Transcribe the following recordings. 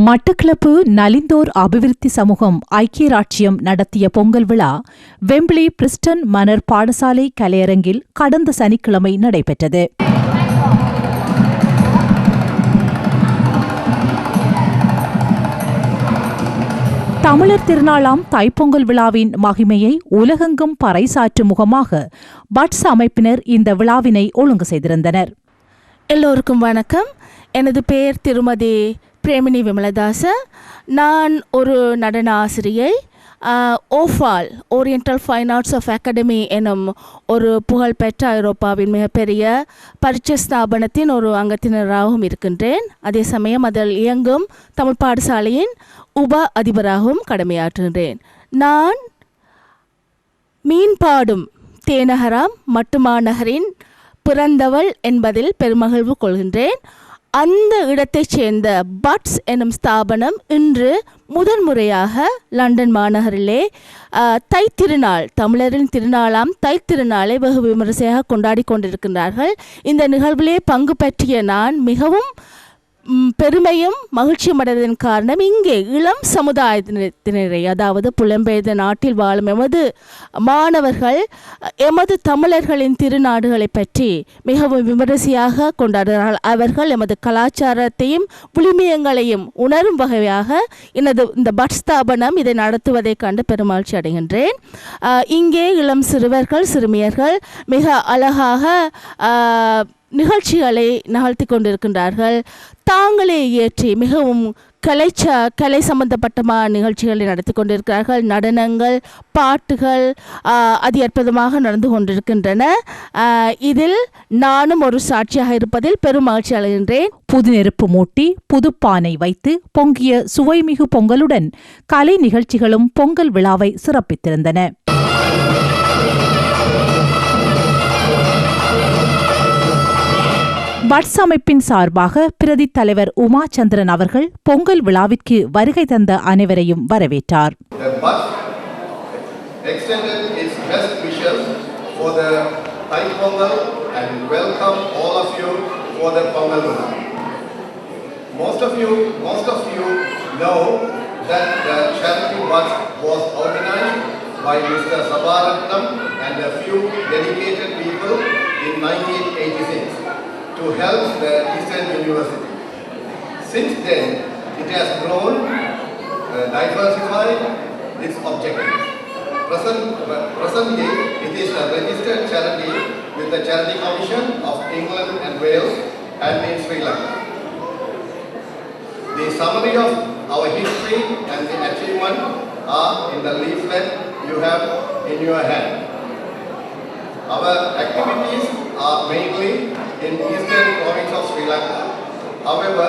மட்டக்களப்பு நலிந்தோர் அபிவிருத்தி சமூகம் ஐக்கிய ராச்சியம் நடத்திய பொங்கல் விழா வெம்பிளி பிரிஸ்டன் மன்னர் பாடசாலை கலையரங்கில் கடந்த சனிக்கிழமை நடைபெற்றது. தமிழர் திருநாளாம் தைப்பொங்கல் விழாவின் மகிமையை உலகெங்கும் பறைசாற்றும் முகமாக பட்ஸ் அமைப்பினர் இந்த விழாவினை ஒழுங்கு செய்திருந்தனர். எல்லோருக்கும் வணக்கம். எனது பெயர் திருமதி பிரேமினி விமலதாச. நான் ஒரு நடன ஆசிரியை. ஓஃபால் oriental fine arts of academy எனும் ஒரு புகழ்பெற்ற ஐரோப்பாவின் மிகப்பெரிய பரீட்சை ஸ்தாபனத்தின் ஒரு அங்கத்தினராகவும் இருக்கின்றேன். அதே சமயம் அதில் இயங்கும் தமிழ் பாடசாலையின் உப அதிபராகவும் கடமையாற்றுகின்றேன். நான் மீன்பாடும் தேனகராம் மட்டுமாநகரின் பிறந்தவள் என்பதில் பெருமகிழ்வு கொள்கின்றேன். அந்த இடத்தைச் சேர்ந்த பட்ஸ் எனும் ஸ்தாபனம் இன்று முதன்முறையாக லண்டன் மாநகரிலே தைத்திருநாள், தமிழரின் திருநாளாம் தைத்திருநாளை வெகு விமரிசையாக கொண்டாடி கொண்டிருக்கின்றார்கள். இந்த நிகழ்விலே பங்கு பற்றிய நான் மிகவும் பெருமையும் மகிழ்ச்சியும் அடைவதன் காரணம், இங்கே இளம் சமுதாயத்தினரை, அதாவது புலம்பெயர்ந்த நாட்டில் வாழும் எமது மாணவர்கள் எமது தமிழர்களின் திருநாடுகளை பற்றி மிகவும் விமரிசையாக கொண்டாடுகிறார்கள். அவர்கள் எமது கலாச்சாரத்தையும் விழுமியங்களையும் உணரும் வகையாக இந்த பட் ஸ்தாபனம் இதை நடத்துவதைக் கண்டு பெருமகிழ்ச்சி அடைகின்றேன். இங்கே இளம் சிறுவர்கள் சிறுமியர்கள் மிக அழகாக நிகழ்ச்சிகளை நிகழ்த்தி கொண்டிருக்கின்றார்கள். தாங்களே இயற்றி மிகவும் கலை சம்பந்தப்பட்ட நிகழ்ச்சிகளை நடத்தி கொண்டிருக்கிறார்கள். நடனங்கள், பாட்டுகள் அதி அற்புதமாக நடந்து கொண்டிருக்கின்றன. இதில் நானும் ஒரு சாட்சியாக இருப்பதில் பெரும் மகிழ்ச்சி அடைகின்றேன். புது நெருப்பு மூட்டி புதுப்பானை வைத்து பொங்கிய சுவைமிகு பொங்கலுடன் கலை நிகழ்ச்சிகளும் பொங்கல் விழாவை சிறப்பித்திருந்தன. பட்ஸ் அமைப்பின் சார்பாக பிரதி தலைவர் உமாச்சந்திரன் அவர்கள் பொங்கல் விழாவிற்கு வருகை தந்த அனைவரையும் வரவேற்றார். By Mr. Sabaratnam and a few dedicated people in 1986 to help the Eastern University. Since then, it has grown, diversified its objectives. Presently, it is a registered charity with the Charity Commission of England and Wales and in Sri Lanka. The summary of our history and the achievement are in the leaflet you have in your hand. Our activities are mainly in eastern province of Sri Lanka. However,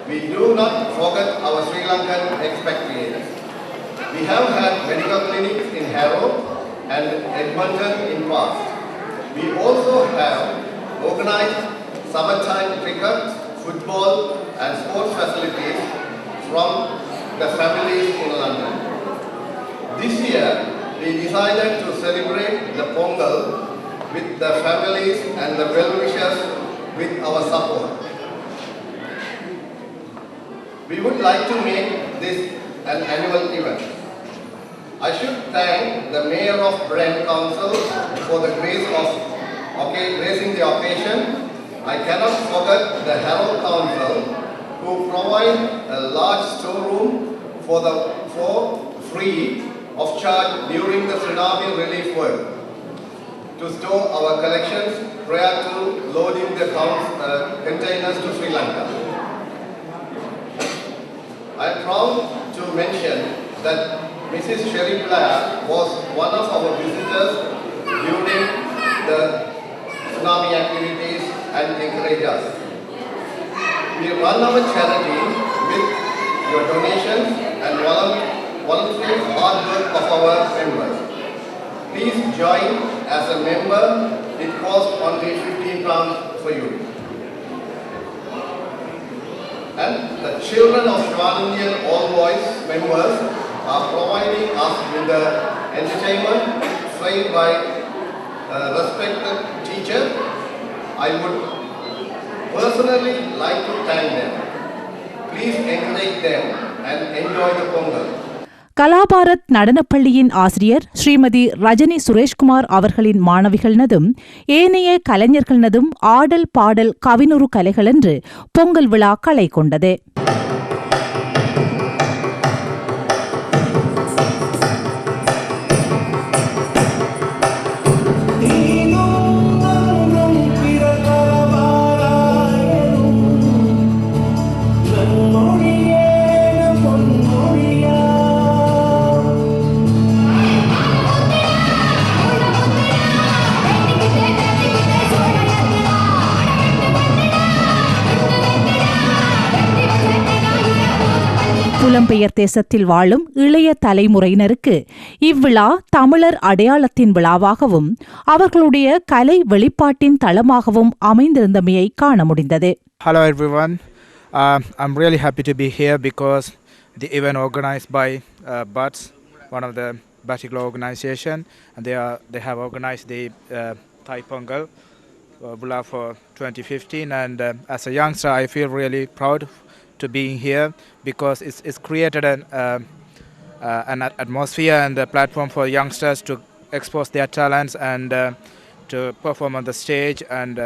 we do not forget our Sri Lankan expatriates. We have had medical clinics in Harrow and Edmonton in past. We also have organized summertime cricket, football and sports facilities from the families in London. This year, we decided to celebrate the Pongal with the families and the well-wishers with our support. We would like to make this an annual event. I should thank the Mayor of Brent Council for the grace of gracing the occasion. I cannot forget the Harrow Council who provide a large storeroom for free of charge during the tsunami relief work to store our collections prior to loading the containers to Sri Lanka. I am proud to mention that Mrs. Sherry Blair was one of our visitors during the tsunami activities and encouraged us. We run our charity with your donations and voluntary hard work of our members. Please join as a member. It costs only £15 for you. And the children of Shwanandian All Boys members are providing us with the entertainment trained by a respected teacher. I would personally like to thank them. Please encourage them and enjoy the Pongal. கலாபாரத் நடனப்பள்ளியின் ஆசிரியர் ஸ்ரீமதி ரஜினி சுரேஷ்குமார் அவர்களின் மாணவிகள்னதும் ஏனைய கலைஞர்கள்னதும் ஆடல் பாடல் கவினுறு கலைகள் என்று பொங்கல் விழா களை கொண்டது. புலம்பெயர் தேசத்தில் வாழும் இளைய தலைமுறையினருக்கு இவ்விழா தமிழர் அடையாளத்தின் விழாவாகவும் அவர்களுடைய கலை வெளிப்பாட்டின் தளமாகவும் அமைந்திருந்தமையை காண முடிந்தது. Hello everyone. I'm really happy to be here because the event organized by BUTS, one of the Batik Law organization, and they have organized the Thai Pongal Villa for 2015, and as a youngster I feel really proud to being here because it's created an atmosphere and a platform for youngsters to expose their talents and to perform on the stage. And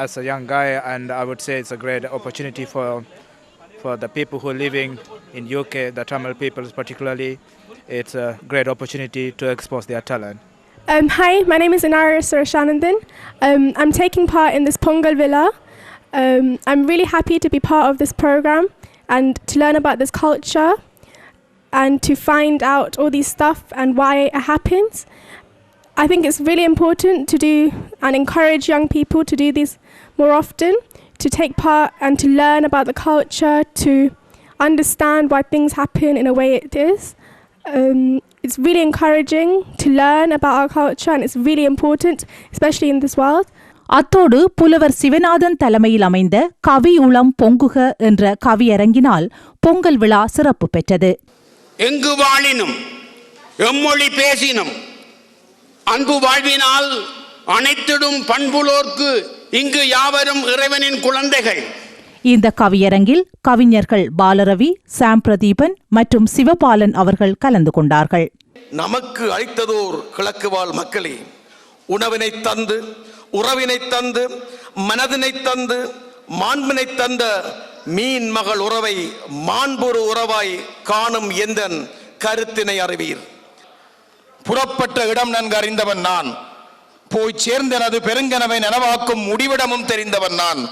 as a young guy, and I would say it's a great opportunity for the people who are living in UK, the Tamil people particularly. It's a great opportunity to expose their talent. Hi, my name is Inara Surashanandan. I'm taking part in this Pongal Villa. I'm really happy to be part of this program and to learn about this culture and to find out all these stuff and why it happens. I think it's really important to do and encourage young people to do this more often, to take part and to learn about the culture, to understand why things happen in a way it is. It's really encouraging to learn about our culture and it's really important, especially in this world. அத்தோடு புலவர் சிவநாதன் தலைமையில் அமைந்த கவியுளம் பொங்குக என்ற கவியரங்கினால் பொங்கல் விழா சிறப்பு பெற்றது. எங்கு வாழினும் எம்மொழி பேசினும் அன்பு வாழ்வினால் அனைத்திடும் பண்புளோர்க்கு இங்கு யாவரும் இறைவனின் குழந்தைகள். இந்த கவியரங்கில் கவிஞர்கள் பாலரவி, சாம் பிரதீபன் மற்றும் சிவபாலன் அவர்கள் கலந்து கொண்டார்கள். நமக்கு அளித்ததோர் கிழக்கு வாழ் மக்களே, உணவினை தந்து உறவினை தந்து மனதினை தந்து மாண்பினை தந்த மீன் மகள் உறவை மாண்புறு உறவாய் காணும் எந்தன் கருத்தினை அறிவீர். புறப்பட்ட இடம் நன்கு அறிந்தவன் நான், போய் சேர்ந்தனது பெருங்கனவை நனவாக்கும் முடிவிடமும் தெரிந்தவன் நான்.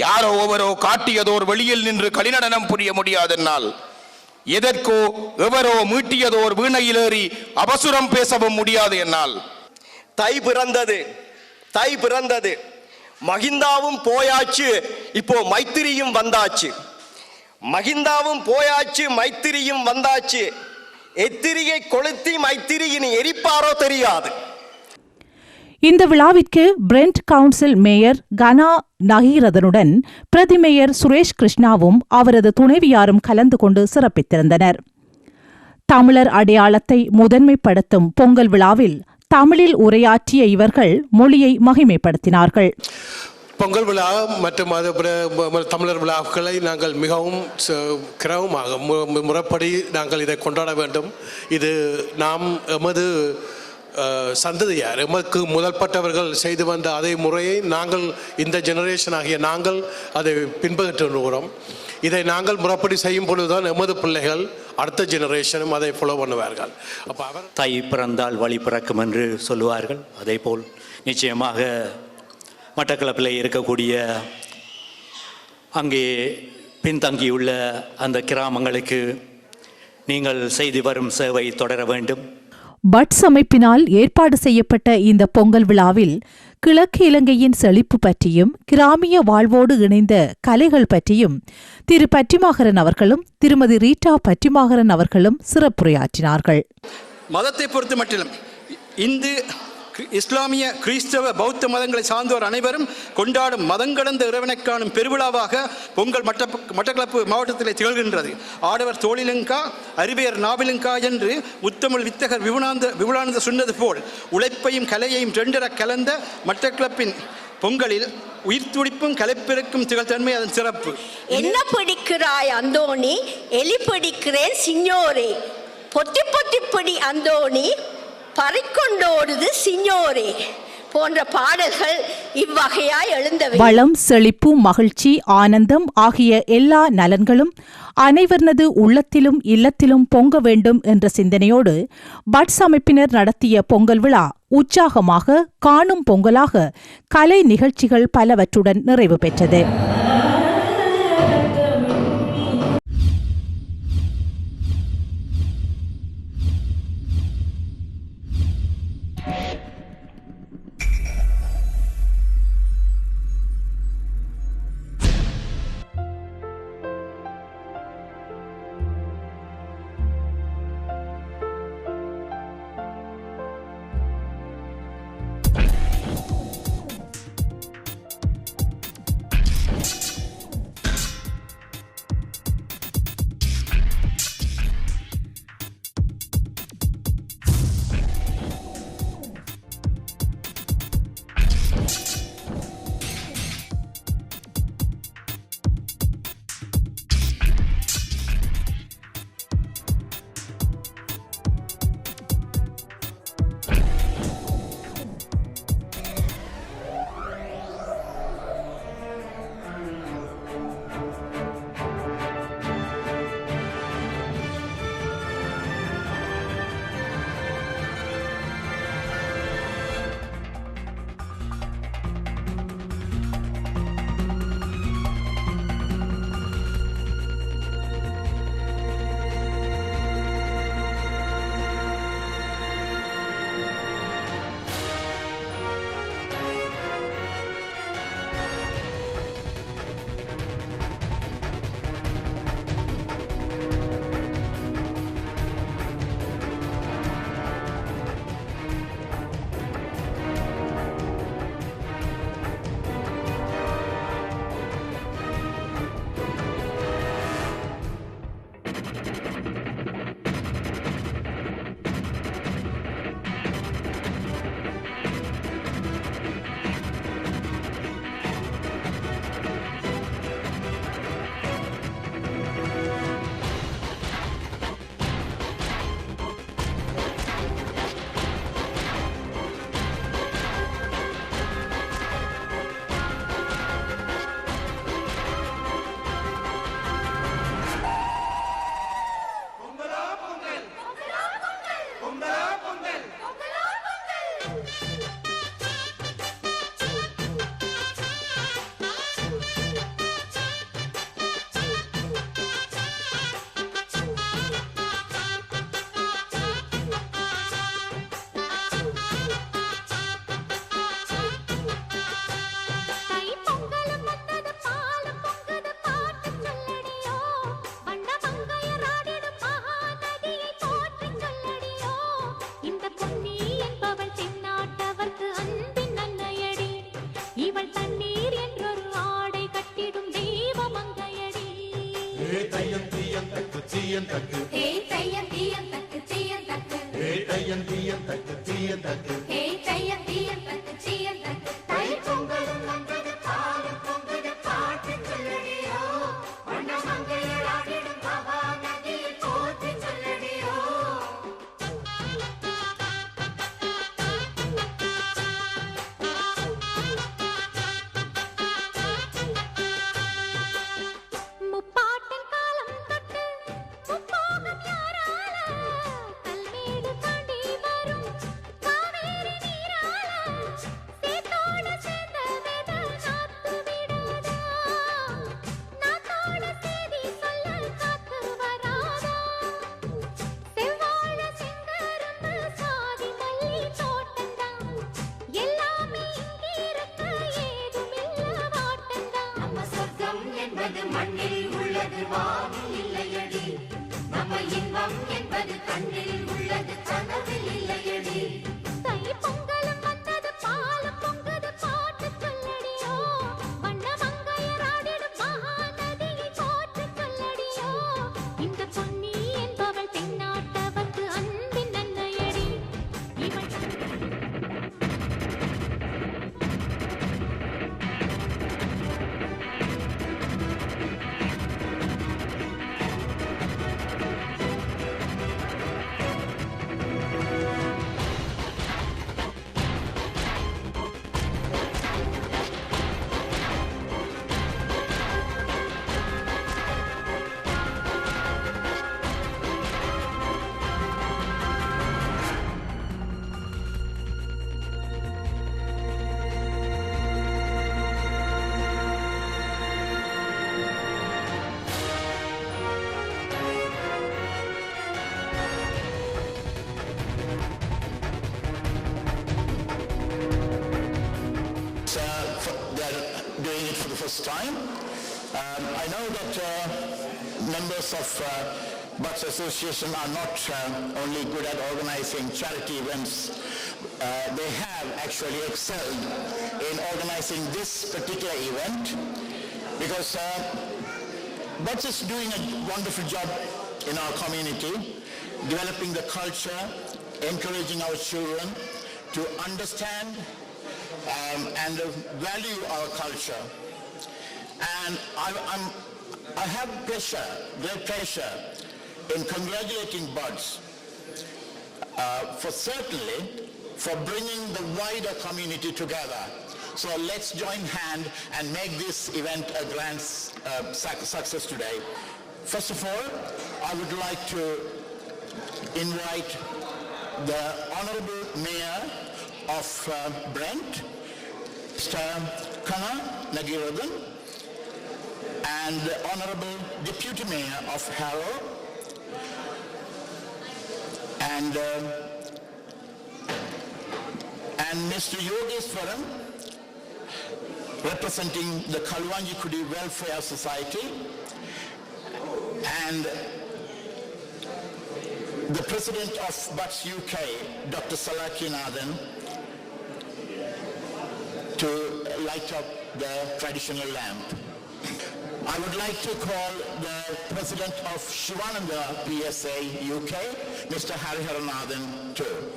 யாரோ ஒவ்வொரோ காட்டியதோர் வெளியில் நின்று களிநடனம் புரிய முடியாதென்னால், எதற்கோ எவரோ மீட்டியதோர் வீணையிலேறி அவசுரம் பேசவும் முடியாது என்னால். தை பிறந்தது மகிந்தாவும் போயாச்சு, இப்போ மைத்திரியும் வந்தாச்சு. மகிந்தாவும் போயாச்சு, மைத்திரியும் வந்தாச்சு. எத்திரியை கொளுத்தி மைத்திரியின் எரிப்பாரோ தெரியாது. இந்த விழாவிற்கு பிரெண்ட் கவுன்சில் மேயர் கனா நகீரதனுடன் பிரதி மேயர் சுரேஷ் கிருஷ்ணாவும் அவரது துணைவியாரும் கலந்து கொண்டு சிறப்பித்திருந்தனர். தமிழர் அடையாளத்தை முதன்மைப்படுத்தும் பொங்கல் விழாவில் தமிழில் உரையாற்றிய இவர்கள் மொழியை மகிமைப்படுத்தினார்கள். பொங்கல் விழா மற்றும் தமிழர் விழாக்களை நாங்கள் மிகவும் கிரமமாக முறைப்படி நாங்கள் இதை கொண்டாட வேண்டும். இது நாம் எமது சந்ததியார் எமக்கு முதல்பட்டவர்கள் செய்து வந்த அதே முறையை நாங்கள் இந்த ஜெனரேஷன் ஆகிய நாங்கள் அதை பின்பற்றி வருகிறோம். இதை நாங்கள் முறைப்படி செய்யும் பொழுதுதான் எமது பிள்ளைகள் அடுத்த ஜெனரேஷனும் அதை ஃபாலோ பண்ணுவார்கள். அப்போ அவர் தை பிறந்தால் வழி பிறக்கும் என்று சொல்லுவார்கள். அதே போல் நிச்சயமாக மட்டக்களப்பில் இருக்கக்கூடிய அங்கே பின்தங்கியுள்ள அந்த கிராமங்களுக்கு நீங்கள் செய்து வரும் சேவை தொடர வேண்டும். பட்ஸ் அமைப்பினால் ஏற்பாடு செய்யப்பட்ட இந்த பொங்கல் விழாவில் கிழக்கு இலங்கையின் செழிப்பு பற்றியும் கிராமிய வாழ்வோடு இணைந்த கலைகள் பற்றியும் திரு பற்றிமாகரன் அவர்களும் திருமதி ரீட்டா பற்றிமாகரன் அவர்களும் சிறப்புரையாற்றினார்கள். மதத்தை பொறுத்த மட்டிலும் இந்து, இஸ்லாமிய, கிறிஸ்தவ, பௌத்த மதங்களை சார்ந்தோர் அனைவரும் கொண்டாடும் மதங்கடந்த இறைவனை காணும் பெருவிழாவாக பொங்கல் மட்டக்களப்பு மாவட்டத்தில் திகழ்கின்றது. ஆடவர் தோளிலுங்கா, அறிவியர் நாவிலுங்கா என்று முத்தமிழ் வித்தகர் விபுலானந்த சொன்னது போல் உழைப்பையும் கலையையும் ரெண்டர கலந்த மட்டக்களப்பின் பொங்கலில் உயிர் துடிப்பும் கலைப்பிறக்கும் திகழ்த்தன்மை அதன் சிறப்பு. என்ன பிடிக்கிறாய் அந்தோணி, எலி பிடிக்கிறேன் சிஞ்சோரே, பொத்தி பொத்தி பிடி அந்தோணி, பறிக்கொண்டோடுது சிஞ்சோரே போன்ற பாடல்கள் இவ்வகையாய் எழுந்தவை. வளம், செழிப்பு, மகிழ்ச்சி, ஆனந்தம் ஆகிய எல்லா நலன்களும் அனைவரது உள்ளத்திலும் இல்லத்திலும் பொங்க வேண்டும் என்ற சிந்தனையோடு பட்ஸ் அமைப்பினர் நடத்திய பொங்கல் விழா உற்சாகமாக காணும் பொங்கலாக கலை நிகழ்ச்சிகள் பலவற்றுடன் நிறைவு பெற்றது. I know that members of Bucks Association are not only good at organizing charity events, they have actually excelled in organizing this particular event because Bucks is doing a wonderful job in our community, developing the culture, encouraging our children to understand and value our culture. And I have great pleasure in congratulating Buds for bringing the wider community together. So let's join hand and make this event a grand success today. First of all, I would like to invite the Honorable Mayor of Brent, Mr. Kana Nagirodhan, and the Honorable Deputy Mayor of Harrow, and Mr. Yogeswaran, representing the Kalwanji Kudi Welfare Society, and the President of Bucks UK, Dr. Salakinathan, to light up the traditional lamp. I would like to call the President of Shivananda PSA UK, Mr. Hariharanathan, too.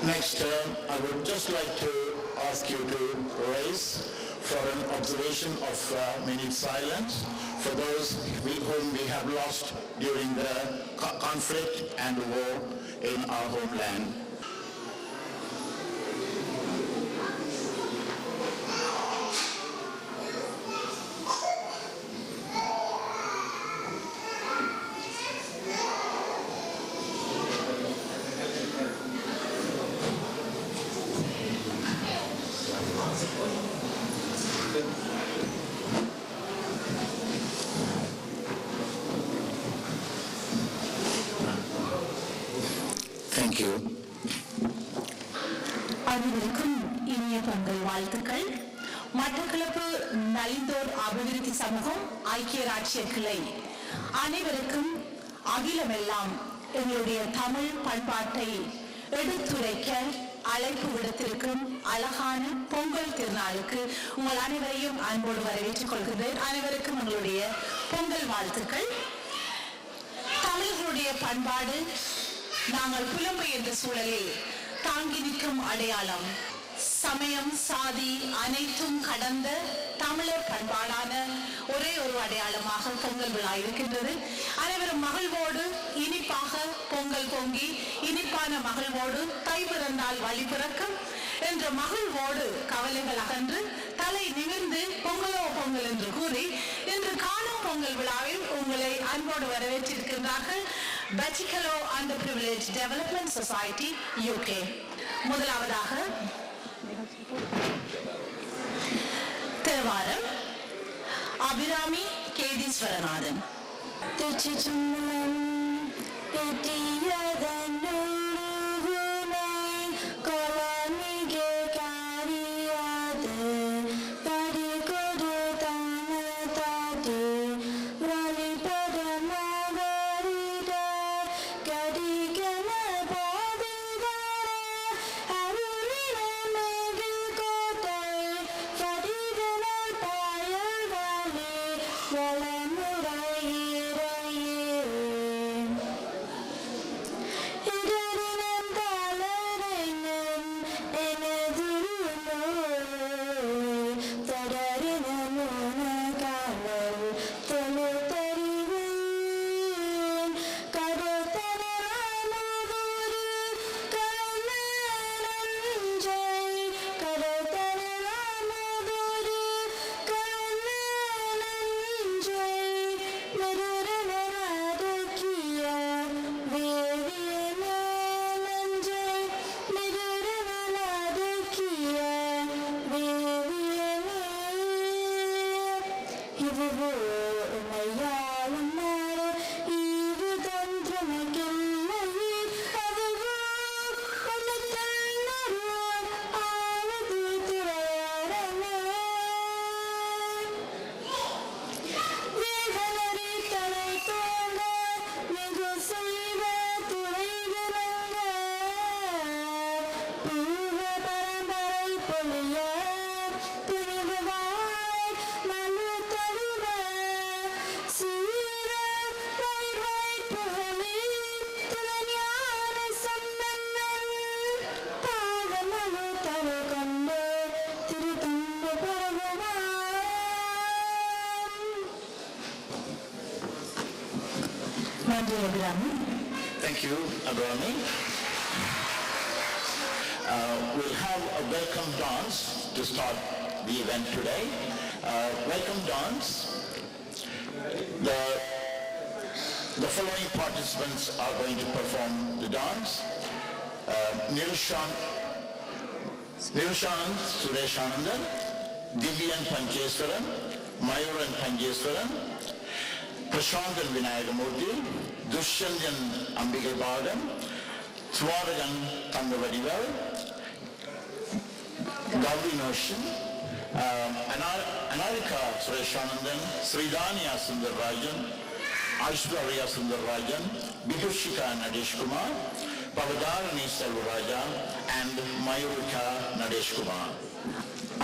Next, I would just like to ask you to rise for an observation of minute silence for those whom we have lost during the conflict and war in our homeland. Thank you. அனைவருக்கும் இனிய பொங்கல் வாழ்த்துக்கள். மட்டக்களப்பு நலிந்தோர் அபிவிருத்தி சமூகம் ஐக்கிய ராஜ்ய கிளை அனைவருக்கும் அகிலமெல்லாம் எங்களுடைய தமிழ் பண்பாட்டை எடுத்துரைக்க அழைப்பு விடுத்திருக்கும் அழகான பொங்கல் திருநாளுக்கு உங்கள் அனைவரையும் அன்போடு வரவேற்றுக் கொள்கிறேன். அனைவருக்கும் எங்களுடைய பொங்கல் வாழ்த்துக்கள். தமிழர்களுடைய பண்பாடு நாங்கள் புலம்பெயர்ந்த சூழலில் தாங்கி நிற்கும் அடையாளம். சமயம் சாதி அனைத்தும் கடந்த தமிழர் பண்பாடான ஒரே ஒரு அடையாளமாக பொங்கல் விழா இருக்கின்றது. அனைவரும் மகிழ்வோடு இனிப்பாக பொங்கல் பொங்கி இனிப்பான மகிழ்வோடு தை பிறந்தால் வழி பிறக்கும் என்ற மகிழ்வோடு கவலைகள் அகன்று தலை நிமிர்ந்து பொங்கலோ பொங்கல் என்று கூறி இன்று காணும் பொங்கல் விழாவில் உங்களை அன்போடு வரவேற்றிருக்கின்றார்கள் Bachikalo Underprivileged Development Society UK. முதலாவதாக தேவாரம் அபிராமி கேதீஸ்வரநாதன். இதுவோ உண்மையாலும் நாடு ஈவு தோன்றமைக்கில்லை அதுவோ உன்னை தன்னருள் ஆவது துறையாடமே வேகனரி தலை தோன்ற மிகு செய்வ துறை விளங்க பூவ பரம்பரை பொழிய துணிவுவாய் மனு தழுவ சீர வைவாய் புகழி துணையான சம்பந்தன் பாகமனு தரு கொண்டு திருத்தந்து பரவுவான். நன்றி Abirami. Thank you, Abrami. We'll have a welcome dance to start the event today. Welcome dance. The following participants are going to perform the dance. Nirushan Sureshanandan, Divyan Pancheswaran, Mayuran Pancheswaran, Prashantan Vinayagamurthy, Dushyanjan Ambigalbadam, Swaragan Tangavadival, Gauri Noshan, Anarika Sureshanandan, Sridhanya Sundarrajan, Aishwarya Sundarrajan, Bibhushika Nadesh Kumar, Pavadarani Selvaraja, and Mayurika Nadesh Kumar.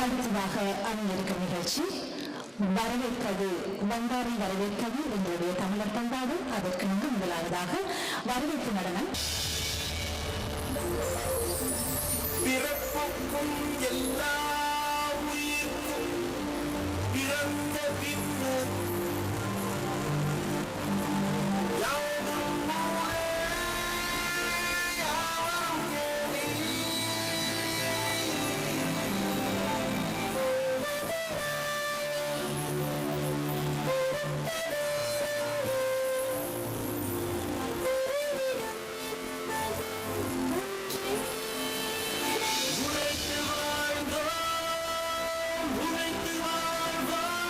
அடுத்ததாக அமைந்திருக்கும் நிகழ்ச்சி வரவேற்பது வந்தாரை வரவேற்பது எங்களுடைய தமிழர் பண்பாடு. அதற்கு முன்பு முதலாவதாக வரவேற்பு நடனம். பிறப்புக்கும் எல்லா உயிர்க்கும் பிறந்த பின்னர் யாவரும் ஊரே, யாவரும் கேளி. உழைத்து வாழ்ந்தோம், உழைத்து வாழ்வோம்.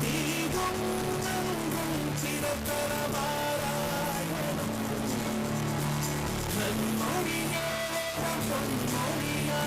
தீவும் நங்கும் சிறத்தரமாராயணம் நன்மொழியே பொன்மொழியா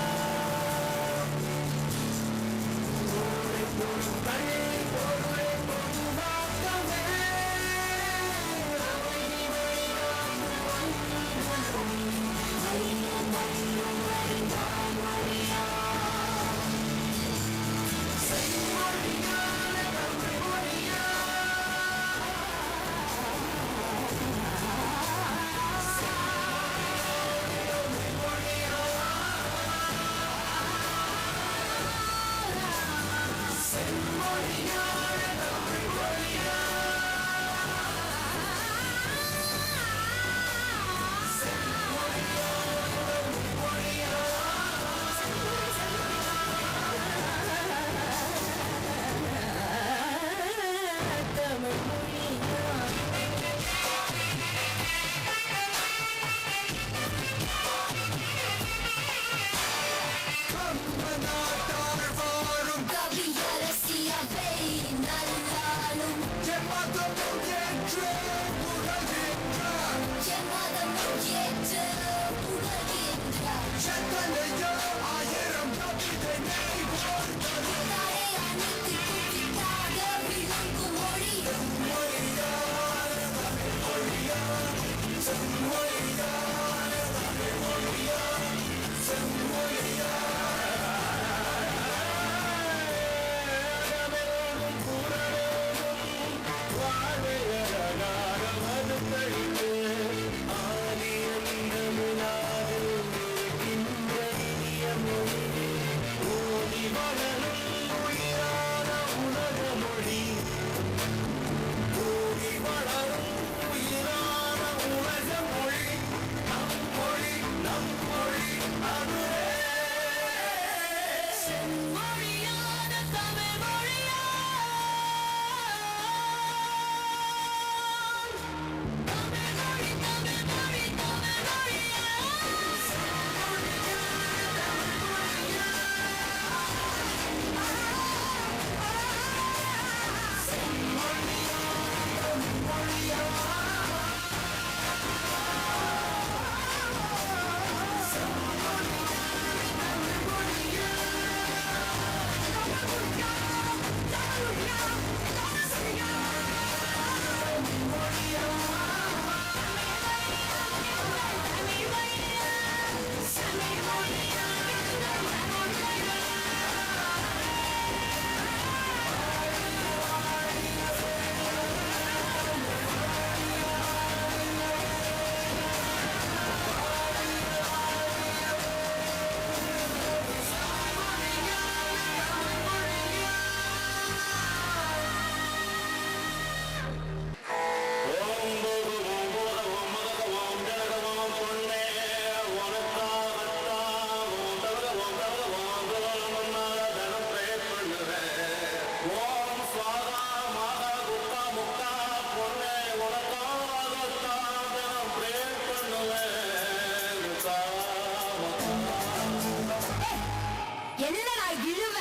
இழுவ